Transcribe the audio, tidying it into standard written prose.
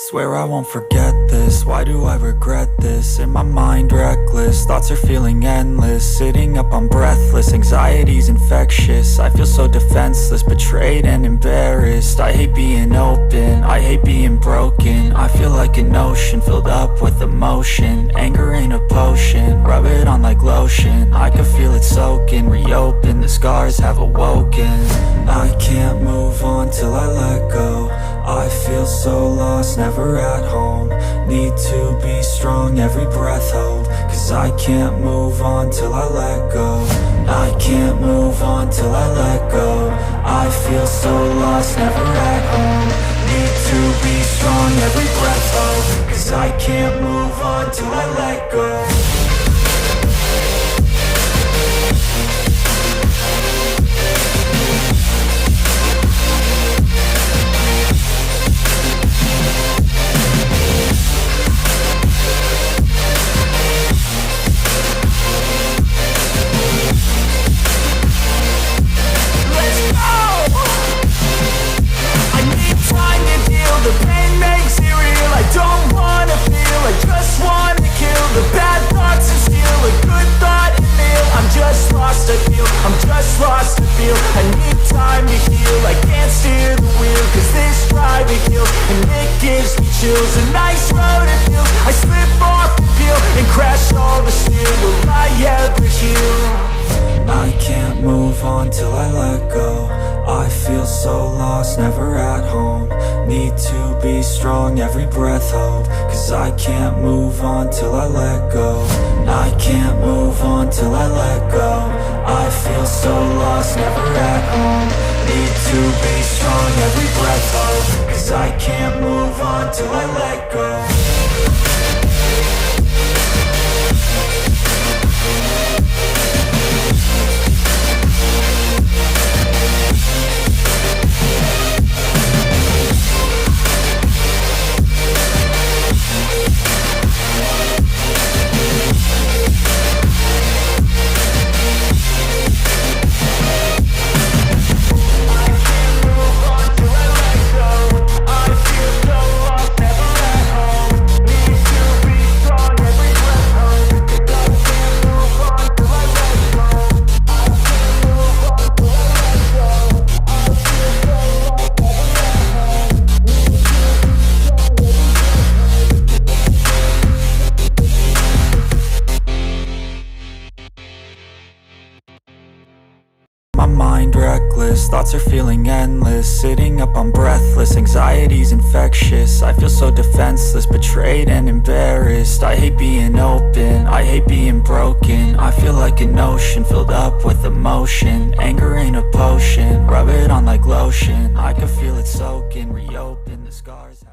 Swear I won't forget this, why do I regret this? In my mind reckless, thoughts are feeling endless. Sitting up, I'm breathless, anxiety's infectious. I feel so defenseless, betrayed and embarrassed. I hate being open, I hate being broken. I feel like an ocean, filled up with emotion. Anger ain't a potion, rub it on like lotion. I can feel it soaking, reopen, the scars have awoken. I can't move on till I let go. I feel so lost, never at home. Need to be strong, every breath hold. Cause I can't move on till I let go. I can't move on till I let go. I feel so lost, never at home. Need to be strong, every breath hold. Cause I can't move on till I let go. The pain makes it real, I don't wanna feel, I just wanna kill the bad thoughts and steal a good thought and feel. I'm just lost, I feel, I'm just lost, I feel. I need time to heal, I can't steer the wheel. Cause this drive it kills, and it gives me chills. A nice road it feels, I slip off the peel and crash all the steel. Will I ever heal? I can't move on till I let go. I feel so lost, never at home. Need to be strong, every breath hold. Cause I can't move on till I let go. I can't move on till I let go. I feel so lost, never at home. Need to be strong, every breath hold. Cause I can't move on till I let go. My mind reckless, thoughts are feeling endless. Sitting up, I'm breathless, anxiety's infectious. I feel so defenseless, betrayed and embarrassed. I hate being open, I hate being broken. I feel like an ocean, filled up with emotion. Anger ain't a potion, rub it on like lotion. I can feel it soaking, reopen, the scars